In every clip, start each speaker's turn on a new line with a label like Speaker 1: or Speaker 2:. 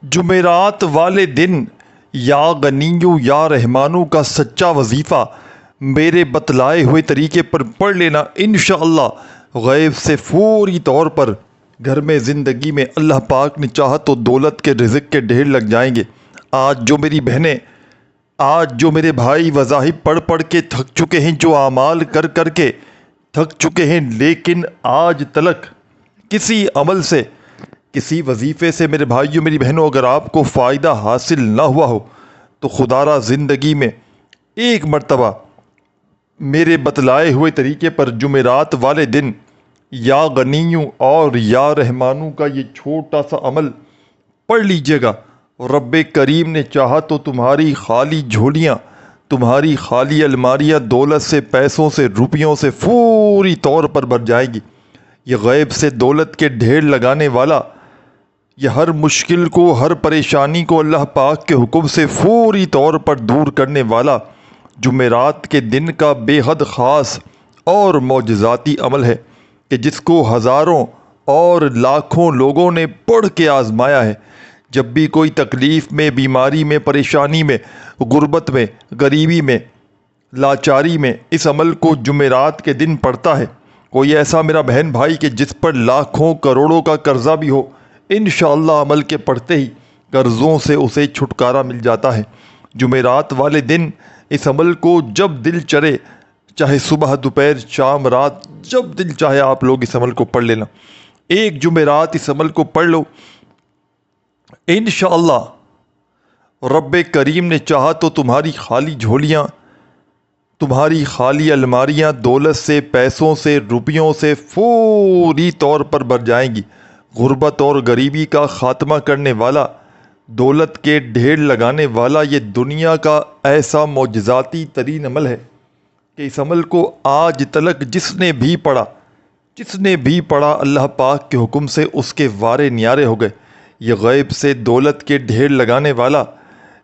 Speaker 1: جمعرات والے دن یا غنیو یا رحمانو کا سچا وظیفہ میرے بتلائے ہوئے طریقے پر پڑھ لینا، انشاءاللہ غیب سے فوری طور پر گھر میں زندگی میں اللہ پاک نے چاہا تو دولت کے رزق کے ڈھیر لگ جائیں گے۔ آج جو میری بہنیں، آج جو میرے بھائی وظائف پڑھ پڑھ کے تھک چکے ہیں، جو اعمال کر کر کے تھک چکے ہیں، لیکن آج تلک کسی عمل سے، کسی وظیفے سے میرے بھائیوں میری بہنوں اگر آپ کو فائدہ حاصل نہ ہوا ہو تو خدا را زندگی میں ایک مرتبہ میرے بتلائے ہوئے طریقے پر جمعرات والے دن یا غنیوں اور یا رحمانوں کا یہ چھوٹا سا عمل پڑھ لیجئے گا۔ رب کریم نے چاہا تو تمہاری خالی جھولیاں، تمہاری خالی الماریاں دولت سے، پیسوں سے، روپیوں سے فوری طور پر بھر جائیں گی۔ یہ غیب سے دولت کے ڈھیر لگانے والا، یہ ہر مشکل کو، ہر پریشانی کو اللہ پاک کے حکم سے فوری طور پر دور کرنے والا جمعرات کے دن کا بے حد خاص اور معجزاتی عمل ہے کہ جس کو ہزاروں اور لاکھوں لوگوں نے پڑھ کے آزمایا ہے۔ جب بھی کوئی تکلیف میں، بیماری میں، پریشانی میں، غربت میں، غریبی میں، لاچاری میں اس عمل کو جمعرات کے دن پڑھتا ہے، کوئی ایسا میرا بہن بھائی کہ جس پر لاکھوں کروڑوں کا قرضہ بھی ہو، انشاءاللہ عمل کے پڑھتے ہی قرضوں سے اسے چھٹکارا مل جاتا ہے۔ جمعرات والے دن اس عمل کو جب دل چرے، چاہے صبح، دوپہر، شام، رات، جب دل چاہے آپ لوگ اس عمل کو پڑھ لینا۔ ایک جمعرات اس عمل کو پڑھ لو، انشاءاللہ رب کریم نے چاہا تو تمہاری خالی جھولیاں، تمہاری خالی الماریاں دولت سے، پیسوں سے، روپیوں سے فوری طور پر بھر جائیں گی۔ غربت اور غریبی کا خاتمہ کرنے والا، دولت کے ڈھیر لگانے والا یہ دنیا کا ایسا معجزاتی ترین عمل ہے کہ اس عمل کو آج تلک جس نے بھی پڑھا اللہ پاک کے حکم سے اس کے وارے نیارے ہو گئے۔ یہ غیب سے دولت کے ڈھیر لگانے والا،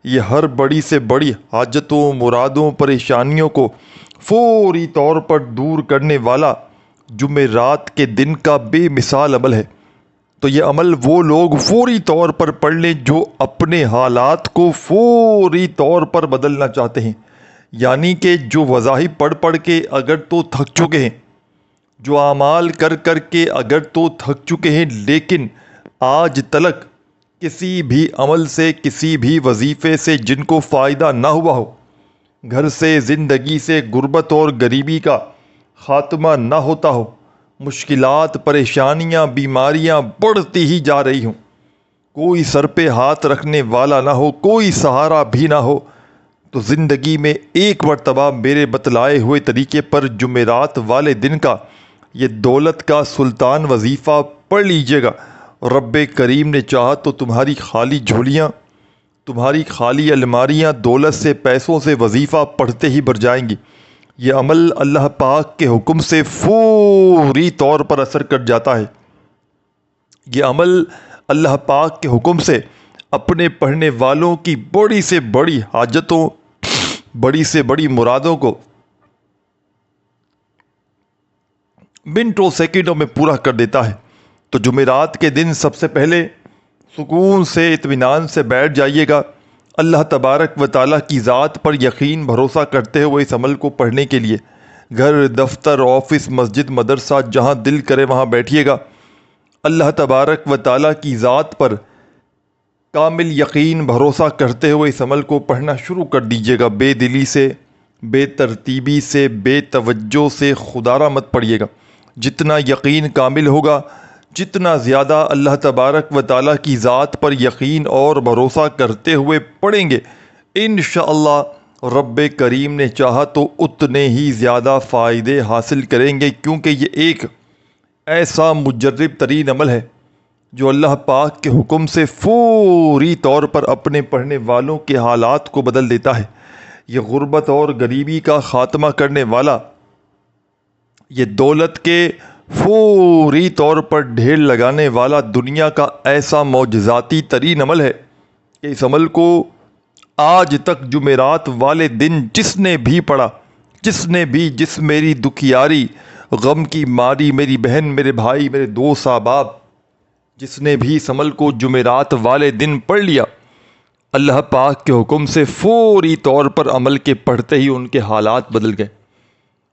Speaker 1: یہ ہر بڑی سے بڑی حاجتوں، مرادوں، پریشانیوں کو فوری طور پر دور کرنے والا جمعرات کے دن کا بے مثال عمل ہے۔ تو یہ عمل وہ لوگ فوری طور پر پڑھ لیں جو اپنے حالات کو فوری طور پر بدلنا چاہتے ہیں، یعنی کہ جو وظائف پڑھ پڑھ کے اگر تو تھک چکے ہیں، جو اعمال کر کر کے اگر تو تھک چکے ہیں، لیکن آج تلک کسی بھی عمل سے، کسی بھی وظیفے سے جن کو فائدہ نہ ہوا ہو، گھر سے، زندگی سے، غربت اور غریبی کا خاتمہ نہ ہوتا ہو، مشکلات، پریشانیاں، بیماریاں بڑھتی ہی جا رہی ہوں، کوئی سر پہ ہاتھ رکھنے والا نہ ہو، کوئی سہارا بھی نہ ہو، تو زندگی میں ایک مرتبہ میرے بتلائے ہوئے طریقے پر جمعرات والے دن کا یہ دولت کا سلطان وظیفہ پڑھ لیجئے گا۔ رب کریم نے چاہا تو تمہاری خالی جھولیاں، تمہاری خالی الماریاں دولت سے، پیسوں سے وظیفہ پڑھتے ہی بھر جائیں گی۔ یہ عمل اللہ پاک کے حکم سے فوری طور پر اثر کر جاتا ہے۔ یہ عمل اللہ پاک کے حکم سے اپنے پڑھنے والوں کی بڑی سے بڑی حاجتوں، بڑی سے بڑی مرادوں کو منٹوں سیکنڈوں میں پورا کر دیتا ہے۔ تو جمعرات کے دن سب سے پہلے سکون سے، اطمینان سے بیٹھ جائیے گا، اللہ تبارک و تعالیٰ کی ذات پر یقین بھروسہ کرتے ہوئے اس عمل کو پڑھنے کے لیے گھر، دفتر، آفس، مسجد، مدرسہ، جہاں دل کرے وہاں بیٹھیے گا۔ اللہ تبارک و تعالیٰ کی ذات پر کامل یقین بھروسہ کرتے ہوئے اس عمل کو پڑھنا شروع کر دیجیے گا، بے دلی سے، بے ترتیبی سے، بے توجہ سے خدا را مت پڑھیے گا۔ جتنا یقین کامل ہوگا، جتنا زیادہ اللہ تبارک و تعالیٰ کی ذات پر یقین اور بھروسہ کرتے ہوئے پڑھیں گے، انشاءاللہ رب کریم نے چاہا تو اتنے ہی زیادہ فائدے حاصل کریں گے، کیونکہ یہ ایک ایسا مجرب ترین عمل ہے جو اللہ پاک کے حکم سے فوری طور پر اپنے پڑھنے والوں کے حالات کو بدل دیتا ہے۔ یہ غربت اور غریبی کا خاتمہ کرنے والا، یہ دولت کے فوری طور پر ڈھیر لگانے والا دنیا کا ایسا معجزاتی ترین عمل ہے کہ اس عمل کو آج تک جمعرات والے دن جس نے بھی پڑھا، جس میری دکھیاری، غم کی ماری میری بہن، میرے بھائی، میرے دوست، احباب جس نے بھی اس عمل کو جمعرات والے دن پڑھ لیا، اللہ پاک کے حکم سے فوری طور پر عمل کے پڑھتے ہی ان کے حالات بدل گئے۔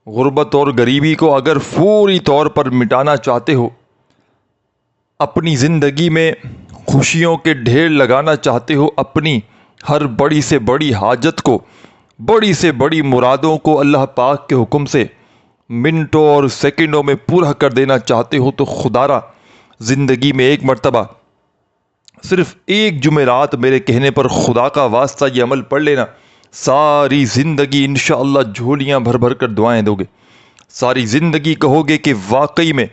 Speaker 1: غربت اور غریبی کو اگر فوری طور پر مٹانا چاہتے ہو، اپنی زندگی میں خوشیوں کے ڈھیر لگانا چاہتے ہو، اپنی ہر بڑی سے بڑی حاجت کو، بڑی سے بڑی مرادوں کو اللہ پاک کے حکم سے منٹوں اور سیکنڈوں میں پورا کر دینا چاہتے ہو، تو خدا را زندگی میں ایک مرتبہ صرف ایک جمعرات میرے کہنے پر خدا کا واسطہ یہ عمل پڑھ لینا، ساری زندگی انشاءاللہ جھولیاں بھر بھر کر دعائیں دو گے، ساری زندگی کہو گے کہ واقعی میں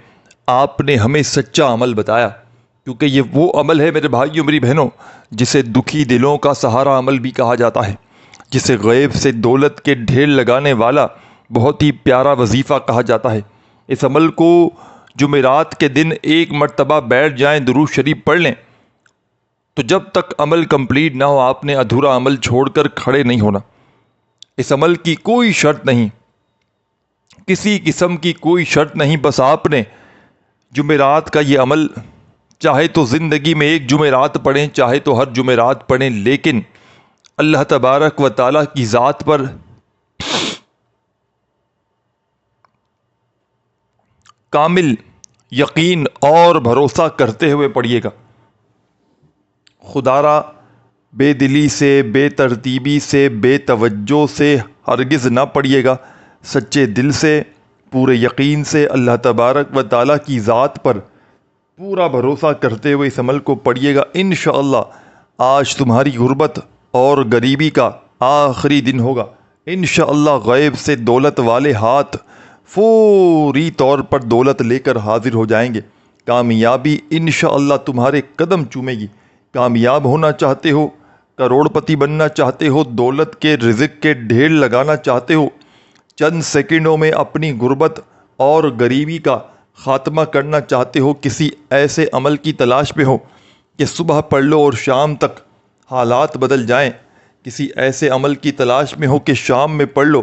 Speaker 1: آپ نے ہمیں سچا عمل بتایا۔ کیونکہ یہ وہ عمل ہے میرے بھائیوں میری بہنوں جسے دکھی دلوں کا سہارا عمل بھی کہا جاتا ہے، جسے غیب سے دولت کے ڈھیر لگانے والا بہت ہی پیارا وظیفہ کہا جاتا ہے۔ اس عمل کو جمعرات کے دن ایک مرتبہ بیٹھ جائیں، درود شریف پڑھ لیں، تو جب تک عمل کمپلیٹ نہ ہو آپ نے ادھورا عمل چھوڑ کر کھڑے نہیں ہونا۔ اس عمل کی کوئی شرط نہیں، کسی قسم کی کوئی شرط نہیں، بس آپ نے جمعرات کا یہ عمل چاہے تو زندگی میں ایک جمعرات پڑھیں، چاہے تو ہر جمعرات پڑھیں، لیکن اللہ تبارک و تعالیٰ کی ذات پر کامل یقین اور بھروسہ کرتے ہوئے پڑھیے گا۔ خدا را بے دلی سے، بے ترتیبی سے، بے توجہ سے ہرگز نہ پڑھیے گا، سچے دل سے، پورے یقین سے، اللہ تبارک و تعالیٰ کی ذات پر پورا بھروسہ کرتے ہوئے اس عمل کو پڑھیے گا۔ انشاءاللہ آج تمہاری غربت اور غریبی کا آخری دن ہوگا۔ انشاءاللہ غیب سے دولت والے ہاتھ فوری طور پر دولت لے کر حاضر ہو جائیں گے۔ کامیابی انشاءاللہ تمہارے قدم چومے گی۔ کامیاب ہونا چاہتے ہو، کروڑ پتی بننا چاہتے ہو، دولت کے رزق کے ڈھیر لگانا چاہتے ہو، چند سیکنڈوں میں اپنی غربت اور غریبی کا خاتمہ کرنا چاہتے ہو، کسی ایسے عمل کی تلاش میں ہو کہ صبح پڑھ لو اور شام تک حالات بدل جائیں، کسی ایسے عمل کی تلاش میں ہو کہ شام میں پڑھ لو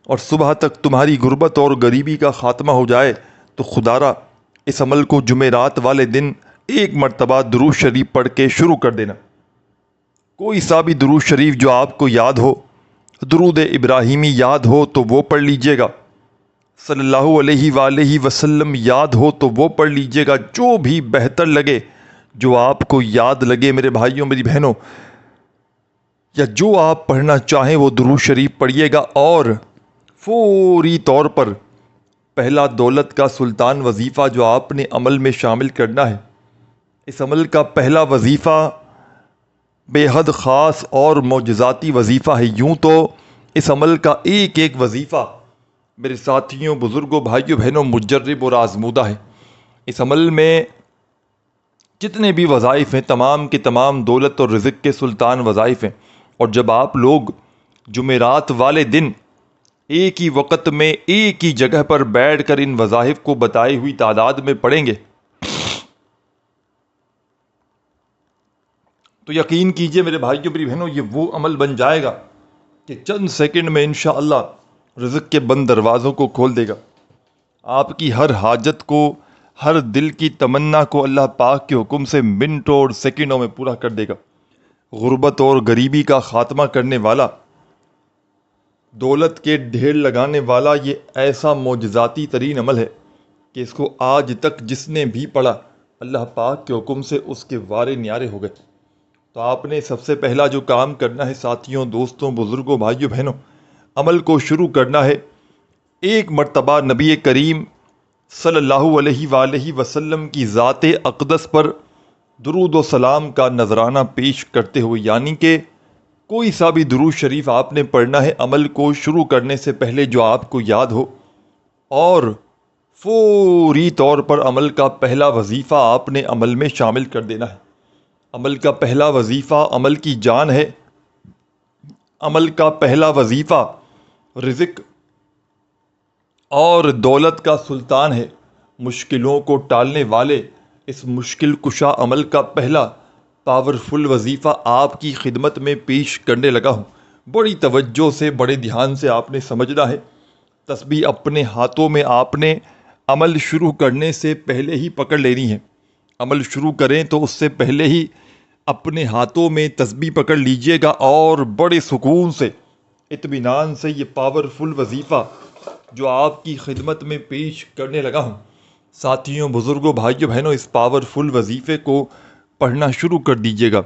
Speaker 1: اور صبح تک تمہاری غربت اور غریبی کا خاتمہ ہو جائے، تو خدا را اس عمل کو جمعرات والے دن ایک مرتبہ درود شریف پڑھ کے شروع کر دینا۔ کوئی سا بھی درود شریف جو آپ کو یاد ہو، درود ابراہیمی یاد ہو تو وہ پڑھ لیجئے گا، صلی اللہ علیہ وآلہ وسلم یاد ہو تو وہ پڑھ لیجئے گا، جو بھی بہتر لگے، جو آپ کو یاد لگے میرے بھائیوں میری بہنوں، یا جو آپ پڑھنا چاہیں وہ درود شریف پڑھیے گا۔ اور فوری طور پر پہلا دولت کا سلطان وظیفہ جو آپ نے عمل میں شامل کرنا ہے، اس عمل کا پہلا وظیفہ بے حد خاص اور معجزاتی وظیفہ ہے۔ یوں تو اس عمل کا ایک ایک وظیفہ میرے ساتھیوں، بزرگوں، بھائیوں، بہنوں مجرب اور آزمودہ ہے۔ اس عمل میں جتنے بھی وظائف ہیں تمام کے تمام دولت اور رزق کے سلطان وظائف ہیں، اور جب آپ لوگ جمعرات والے دن ایک ہی وقت میں ایک ہی جگہ پر بیٹھ کر ان وظائف کو بتائی ہوئی تعداد میں پڑھیں گے تو یقین کیجئے میرے بھائیوں میری بہنوں، یہ وہ عمل بن جائے گا کہ چند سیکنڈ میں انشاءاللہ رزق کے بند دروازوں کو کھول دے گا۔ آپ کی ہر حاجت کو، ہر دل کی تمنا کو اللہ پاک کے حکم سے منٹوں اور سیکنڈوں میں پورا کر دے گا۔ غربت اور غریبی کا خاتمہ کرنے والا، دولت کے ڈھیر لگانے والا یہ ایسا معجزاتی ترین عمل ہے کہ اس کو آج تک جس نے بھی پڑھا اللہ پاک کے حکم سے اس کے وارے نیارے ہو گئے۔ تو آپ نے سب سے پہلا جو کام کرنا ہے ساتھیوں، دوستوں، بزرگوں، بھائیوں، بہنوں، عمل کو شروع کرنا ہے ایک مرتبہ نبی کریم صلی اللہ علیہ وآلہ وسلم کی ذات اقدس پر درود و سلام کا نذرانہ پیش کرتے ہوئے، یعنی کہ کوئی سا بھی درود شریف آپ نے پڑھنا ہے عمل کو شروع کرنے سے پہلے جو آپ کو یاد ہو، اور فوری طور پر عمل کا پہلا وظیفہ آپ نے عمل میں شامل کر دینا ہے۔ عمل کا پہلا وظیفہ عمل کی جان ہے، عمل کا پہلا وظیفہ رزق اور دولت کا سلطان ہے۔ مشکلوں کو ٹالنے والے اس مشکل کشا عمل کا پہلا پاورفل وظیفہ آپ کی خدمت میں پیش کرنے لگا ہوں۔ بڑی توجہ سے، بڑے دھیان سے آپ نے سمجھنا ہے۔ تسبیح اپنے ہاتھوں میں آپ نے عمل شروع کرنے سے پہلے ہی پکڑ لینی ہے۔ عمل شروع کریں تو اس سے پہلے ہی اپنے ہاتھوں میں تسبیح پکڑ لیجئے گا اور بڑے سکون سے اطمینان سے یہ پاورفل وظیفہ جو آپ کی خدمت میں پیش کرنے لگا ہوں، ساتھیوں، بزرگوں، بھائیوں، بہنوں، اس پاورفل وظیفے کو پڑھنا شروع کر دیجئے گا۔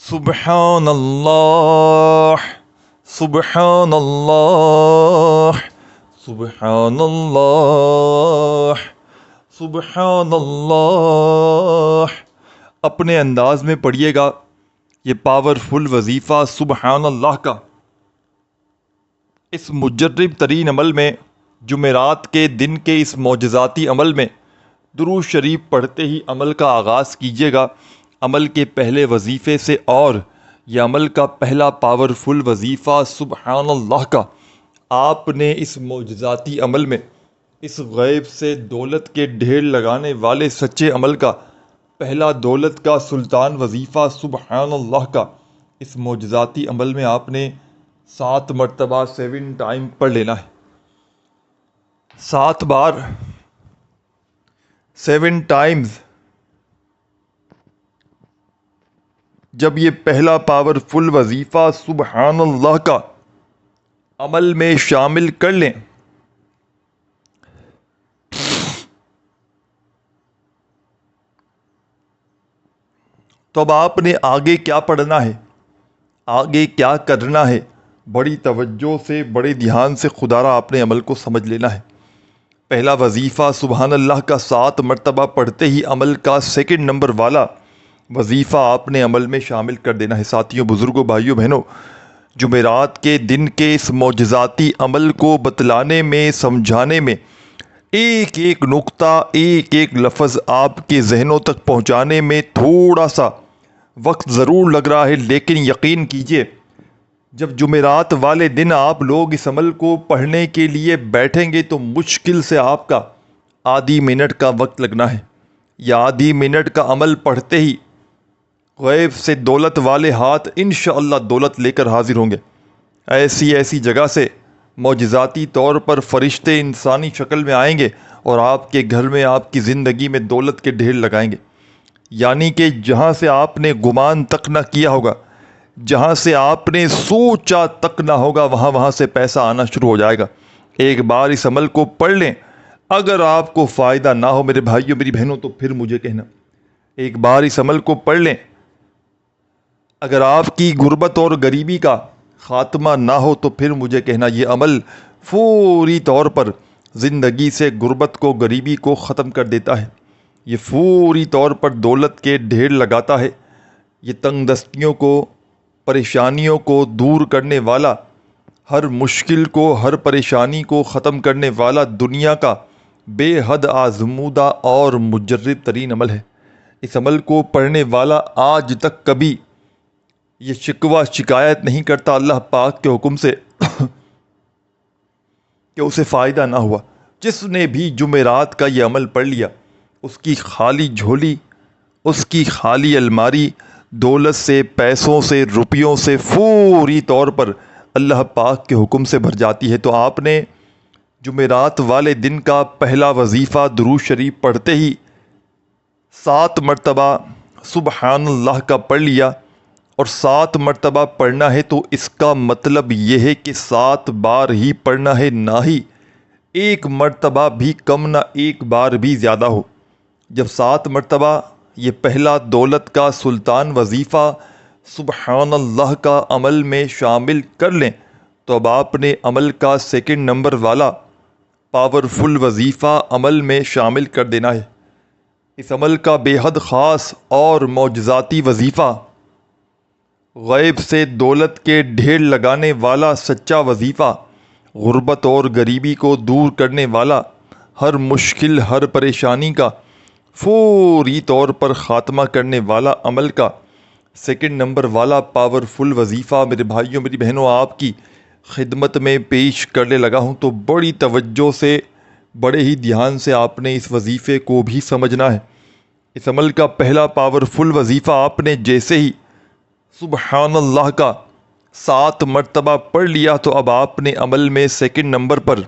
Speaker 1: سبحان اللہ، سبحان اللہ، سبحان اللہ، سبحان اللہ۔ اپنے انداز میں پڑھیے گا یہ پاورفل وظیفہ سبحان اللہ کا۔ اس مجرب ترین عمل میں، جمعرات کے دن کے اس معجزاتی عمل میں درود شریف پڑھتے ہی عمل کا آغاز کیجیے گا، عمل کے پہلے وظیفے سے، اور یہ عمل کا پہلا پاورفل وظیفہ سبحان اللہ کا آپ نے اس معجزاتی عمل میں، اس غیب سے دولت کے ڈھیر لگانے والے سچے عمل کا پہلا دولت کا سلطان وظیفہ سبحان اللہ کا اس معجزاتی عمل میں آپ نے 7 مرتبہ 7 ٹائم پڑھ لینا ہے۔ 7 بار 7 ٹائمز جب یہ پہلا پاورفل وظیفہ سبحان اللہ کا عمل میں شامل کر لیں تو اب آپ نے آگے کیا پڑھنا ہے، آگے کیا کرنا ہے، بڑی توجہ سے، بڑے دھیان سے خدا را آپ نے عمل کو سمجھ لینا ہے۔ پہلا وظیفہ سبحان اللہ کا 7 مرتبہ پڑھتے ہی عمل کا 2 نمبر والا وظیفہ آپ نے عمل میں شامل کر دینا ہے۔ ساتھیوں، بزرگوں، بھائیوں، بہنوں، جمعرات کے دن کے اس معجزاتی عمل کو بتلانے میں، سمجھانے میں، ایک ایک نقطہ، ایک ایک لفظ آپ کے ذہنوں تک پہنچانے میں تھوڑا سا وقت ضرور لگ رہا ہے، لیکن یقین کیجئے جب جمعرات والے دن آپ لوگ اس عمل کو پڑھنے کے لیے بیٹھیں گے تو مشکل سے آپ کا آدھی منٹ کا وقت لگنا ہے۔ یا آدھی منٹ کا عمل پڑھتے ہی غیب سے دولت والے ہاتھ انشاءاللہ دولت لے کر حاضر ہوں گے۔ ایسی ایسی جگہ سے معجزاتی طور پر فرشتے انسانی شکل میں آئیں گے اور آپ کے گھر میں، آپ کی زندگی میں دولت کے ڈھیر لگائیں گے۔ یعنی کہ جہاں سے آپ نے گمان تک نہ کیا ہوگا، جہاں سے آپ نے سوچا تک نہ ہوگا، وہاں سے پیسہ آنا شروع ہو جائے گا۔ ایک بار اس عمل کو پڑھ لیں، اگر آپ کو فائدہ نہ ہو میرے بھائیوں، میری بہنوں، تو پھر مجھے کہنا۔ ایک بار اس عمل کو پڑھ لیں، اگر آپ کی غربت اور غریبی کا خاتمہ نہ ہو تو پھر مجھے کہنا۔ یہ عمل فوری طور پر زندگی سے غربت کو، غریبی کو ختم کر دیتا ہے۔ یہ فوری طور پر دولت کے ڈھیر لگاتا ہے۔ یہ تنگ دستیوں کو، پریشانیوں کو دور کرنے والا، ہر مشکل کو، ہر پریشانی کو ختم کرنے والا دنیا کا بے حد آزمودہ اور مجرب ترین عمل ہے۔ اس عمل کو پڑھنے والا آج تک کبھی یہ شکوہ شکایت نہیں کرتا اللہ پاک کے حکم سے کہ اسے فائدہ نہ ہوا۔ جس نے بھی جمعرات کا یہ عمل پڑھ لیا، اس کی خالی جھولی، اس کی خالی الماری دولت سے، پیسوں سے، روپیوں سے فوری طور پر اللہ پاک کے حکم سے بھر جاتی ہے۔ تو آپ نے جمعرات والے دن کا پہلا وظیفہ درود شریف پڑھتے ہی 7 مرتبہ سبحان اللہ کا پڑھ لیا، اور 7 مرتبہ پڑھنا ہے تو اس کا مطلب یہ ہے کہ 7 بار ہی پڑھنا ہے، نہ ہی 1 مرتبہ بھی کم، نہ 1 بار بھی زیادہ ہو۔ جب 7 مرتبہ یہ پہلا دولت کا سلطان وظیفہ سبحان اللہ کا عمل میں شامل کر لیں تو اب آپ نے عمل کا 2 نمبر والا پاورفل وظیفہ عمل میں شامل کر دینا ہے۔ اس عمل کا بے حد خاص اور معجزاتی وظیفہ، غیب سے دولت کے ڈھیر لگانے والا سچا وظیفہ، غربت اور غریبی کو دور کرنے والا، ہر مشکل، ہر پریشانی کا فوری طور پر خاتمہ کرنے والا عمل کا 2 نمبر والا پاورفل وظیفہ میرے بھائیوں، میری بہنوں، آپ کی خدمت میں پیش کرنے لگا ہوں۔ تو بڑی توجہ سے، بڑے ہی دھیان سے آپ نے اس وظیفے کو بھی سمجھنا ہے۔ اس عمل کا پہلا پاورفل وظیفہ آپ نے جیسے ہی سبحان اللہ کا 7 مرتبہ پڑھ لیا تو اب آپ نے عمل میں 2 نمبر پر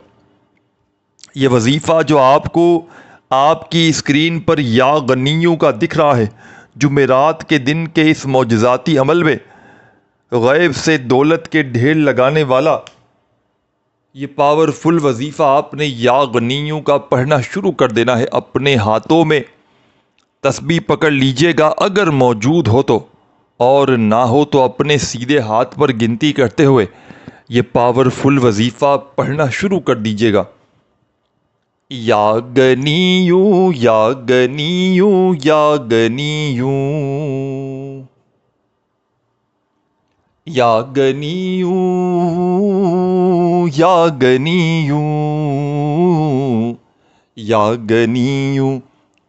Speaker 1: یہ وظیفہ جو آپ کو آپ کی اسکرین پر یا غنیوں کا دکھ رہا ہے۔ جمعرات کے دن کے اس معجزاتی عمل میں غیب سے دولت کے ڈھیر لگانے والا یہ پاورفل وظیفہ آپ نے یا غنیوں کا پڑھنا شروع کر دینا ہے۔ اپنے ہاتھوں میں تسبیح پکڑ لیجئے گا اگر موجود ہو تو، اور نہ ہو تو اپنے سیدھے ہاتھ پر گنتی کرتے ہوئے یہ پاورفل وظیفہ پڑھنا شروع کر دیجئے گا۔ یا غنیوں یا غنیوں یا غنیوں یا غنیوں یا غنیوں یا غنیوں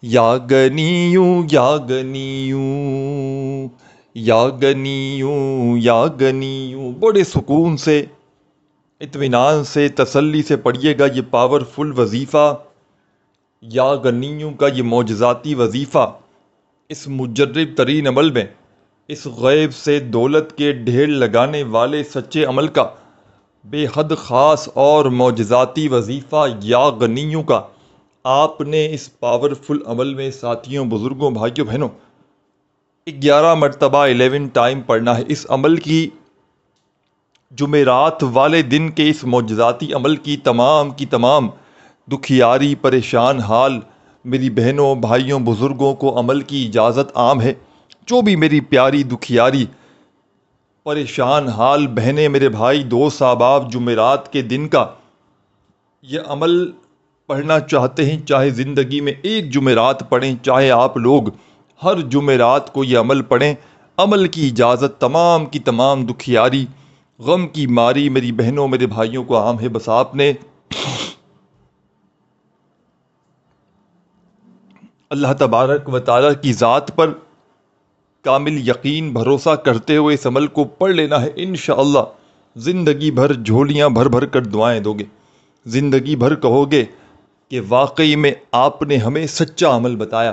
Speaker 1: یا غنیوں یا غنیوں یا غنیوں یا غنیوں، بڑے سکون سے، اطمینان سے، تسلی سے پڑھیے گا یہ پاورفل وظیفہ، یا غنیوں کا یہ معجزاتی وظیفہ۔ اس مجرب ترین عمل میں، اس غیب سے دولت کے ڈھیر لگانے والے سچے عمل کا بے حد خاص اور معجزاتی وظیفہ یا غنیوں کا آپ نے اس پاورفل عمل میں ساتھیوں، بزرگوں، بھائیوں، بہنوں 11 مرتبہ 11 ٹائم پڑھنا ہے۔ اس عمل کی جمعرات والے دن کے اس معجزاتی عمل کی تمام دکھیاری، پریشان حال میری بہنوں، بھائیوں، بزرگوں کو عمل کی اجازت عام ہے۔ جو بھی میری پیاری دکھیاری، پریشان حال بہنیں، میرے بھائی، دوست، احباب جمعرات کے دن کا یہ عمل پڑھنا چاہتے ہیں، چاہے زندگی میں ایک جمعرات پڑھیں، چاہے آپ لوگ ہر جمعرات کو یہ عمل پڑھیں، عمل کی اجازت تمام کی تمام دکھیاری، غم کی ماری میری بہنوں، میرے بھائیوں کو عام ہے۔ بس آپ نے اللہ تبارک و تعالیٰ کی ذات پر کامل یقین، بھروسہ کرتے ہوئے اس عمل کو پڑھ لینا ہے۔ انشاءاللہ زندگی بھر جھولیاں بھر بھر کر دعائیں دو گے، زندگی بھر کہو گے کہ واقعی میں آپ نے ہمیں سچا عمل بتایا،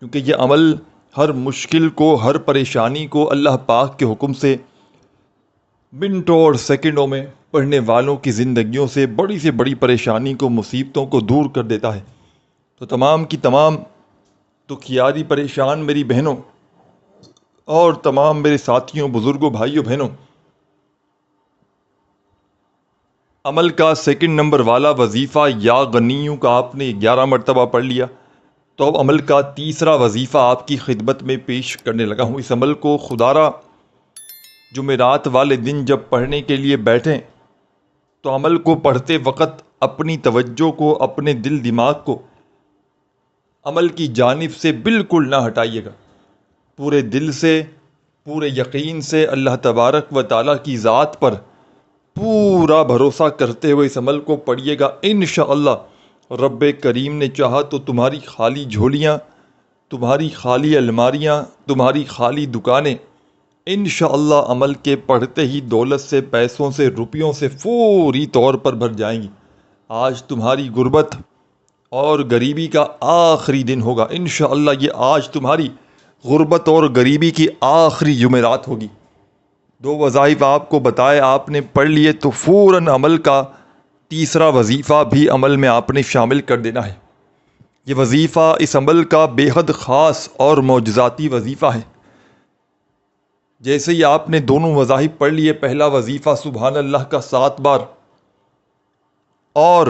Speaker 1: کیونکہ یہ عمل ہر مشکل کو، ہر پریشانی کو اللہ پاک کے حکم سے منٹوں اور سیکنڈوں میں پڑھنے والوں کی زندگیوں سے بڑی پریشانی کو، مصیبتوں کو دور کر دیتا ہے۔ تو تمام کی تمام دکھیاری، پریشان میری بہنوں اور تمام میرے ساتھیوں، بزرگوں، بھائیوں، بہنوں، عمل کا سیکنڈ نمبر والا وظیفہ یا غنیوں کا آپ نے 11 مرتبہ پڑھ لیا، تو اب عمل کا تیسرا وظیفہ آپ کی خدمت میں پیش کرنے لگا ہوں۔ اس عمل کو خدارا جمعرات والے دن جب پڑھنے کے لیے بیٹھیں تو عمل کو پڑھتے وقت اپنی توجہ کو، اپنے دل دماغ کو عمل کی جانب سے بالکل نہ ہٹائیے گا۔ پورے دل سے، پورے یقین سے اللہ تبارک و تعالیٰ کی ذات پر پورا بھروسہ کرتے ہوئے اس عمل کو پڑھیے گا۔ انشاءاللہ رب کریم نے چاہا تو تمہاری خالی جھولیاں، تمہاری خالی الماریاں، تمہاری خالی دکانیں انشاءاللہ عمل کے پڑھتے ہی دولت سے، پیسوں سے، روپیوں سے فوری طور پر بھر جائیں گی۔ آج تمہاری غربت اور غریبی کا آخری دن ہوگا۔ انشاءاللہ یہ آج تمہاری غربت اور غریبی کی آخری جمعرات ہوگی۔ 2 وظائف آپ کو بتائے، آپ نے پڑھ لیے تو فوراً عمل کا تیسرا وظیفہ بھی عمل میں آپ نے شامل کر دینا ہے۔ یہ وظیفہ اس عمل کا بے حد خاص اور معجزاتی وظیفہ ہے۔ جیسے ہی آپ نے دونوں وظائف پڑھ لیے، پہلا وظیفہ سبحان اللہ کا 7 بار اور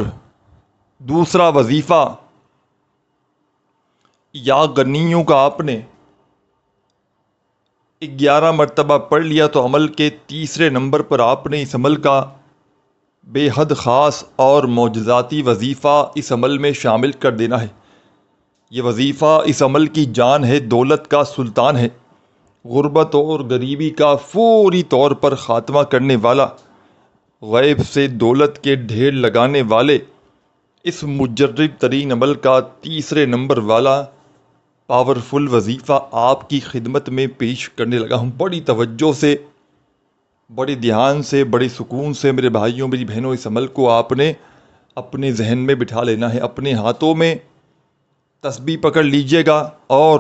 Speaker 1: دوسرا وظیفہ یا غنیوں کا آپ نے 11 مرتبہ پڑھ لیا، تو عمل کے تیسرے نمبر پر آپ نے اس عمل کا بے حد خاص اور معجزاتی وظیفہ اس عمل میں شامل کر دینا ہے۔ یہ وظیفہ اس عمل کی جان ہے، دولت کا سلطان ہے، غربت اور غریبی کا فوری طور پر خاتمہ کرنے والا، غیب سے دولت کے ڈھیر لگانے والے اس مجرب ترین عمل کا تیسرے نمبر والا پاورفل وظیفہ آپ کی خدمت میں پیش کرنے لگا ہوں۔ بڑی توجہ سے، بڑے دھیان سے، بڑے سکون سے میرے بھائیوں، میری بہنوں، اس عمل کو آپ نے اپنے ذہن میں بٹھا لینا ہے۔ اپنے ہاتھوں میں تسبیح پکڑ لیجئے گا اور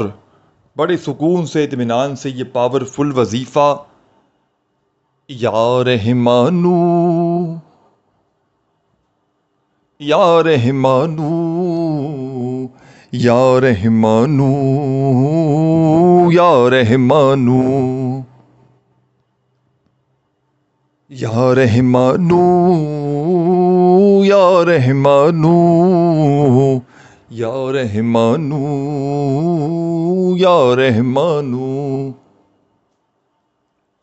Speaker 1: بڑے سکون سے، اطمینان سے یہ پاورفل وظیفہ یا رحمانو یا رحمانو یا رحمانو یا رحمانو یا رحمانو یا رحمانو یا رحمانو یا رحمانو۔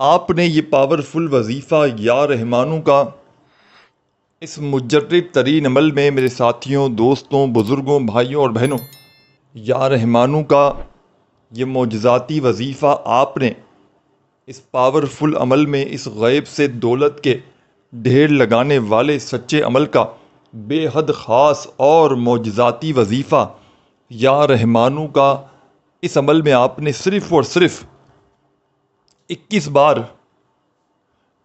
Speaker 1: آپ نے یہ پاورفل وظیفہ یا رحمانو کا اس مجرب ترین عمل میں میرے ساتھیوں، دوستوں، بزرگوں، بھائیوں اور بہنوں، یا رحمانو کا یہ معجزاتی وظیفہ آپ نے اس پاورفل عمل میں اس غیب سے دولت کے ڈھیر لگانے والے سچے عمل کا بے حد خاص اور معجزاتی وظیفہ یا رحمانو کا اس عمل میں آپ نے صرف اور صرف 21 بار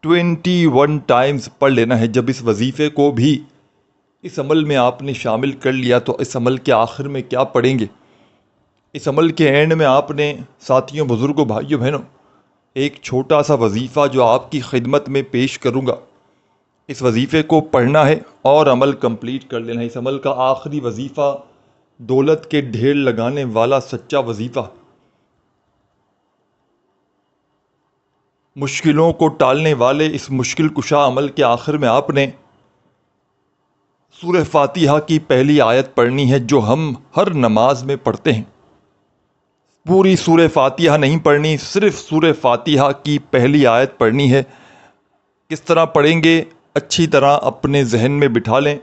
Speaker 1: 21 ٹائمز پڑھ لینا ہے۔ جب اس وظیفے کو بھی اس عمل میں آپ نے شامل کر لیا تو اس عمل کے آخر میں کیا پڑھیں گے؟ اس عمل کے اینڈ میں آپ نے ساتھیوں، بزرگوں، بھائیوں، بہنوں، ایک چھوٹا سا وظیفہ جو آپ کی خدمت میں پیش کروں گا، اس وظیفے کو پڑھنا ہے اور عمل کمپلیٹ کر لینا ہے۔ اس عمل کا آخری وظیفہ دولت کے ڈھیر لگانے والا سچا وظیفہ، مشکلوں کو ٹالنے والے اس مشکل کشا عمل کے آخر میں آپ نے سورہ فاتحہ کی پہلی آیت پڑھنی ہے جو ہم ہر نماز میں پڑھتے ہیں۔ پوری سورہ فاتحہ نہیں پڑھنی، صرف سورہ فاتحہ کی پہلی آیت پڑھنی ہے۔ کس طرح پڑھیں گے؟ اچھی طرح اپنے ذہن میں بٹھا لیں۔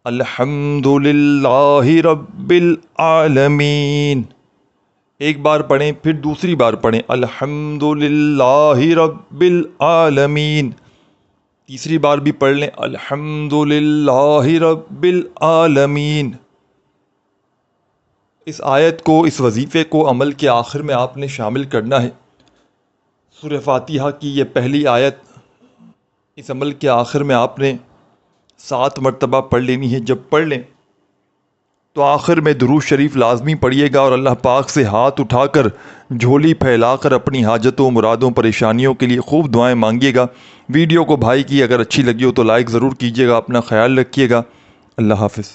Speaker 1: الحمدللہ رب العالمین، ایک بار پڑھیں، پھر دوسری بار پڑھیں الحمدللہ رب العالمین، تیسری بار بھی پڑھ لیں الحمدللہ رب العالمین۔ اس آیت کو، اس وظیفے کو عمل کے آخر میں آپ نے شامل کرنا ہے۔ سورہ فاتحہ کی یہ پہلی آیت اس عمل کے آخر میں آپ نے 7 مرتبہ پڑھ لینی ہے۔ جب پڑھ لیں تو آخر میں درود شریف لازمی پڑھیے گا اور اللہ پاک سے ہاتھ اٹھا کر، جھولی پھیلا کر اپنی حاجتوں، مرادوں، پریشانیوں کے لیے خوب دعائیں مانگیے گا۔ ویڈیو کو بھائی کی اگر اچھی لگی ہو تو لائک ضرور کیجیے گا۔ اپنا خیال رکھیے گا۔ اللہ حافظ۔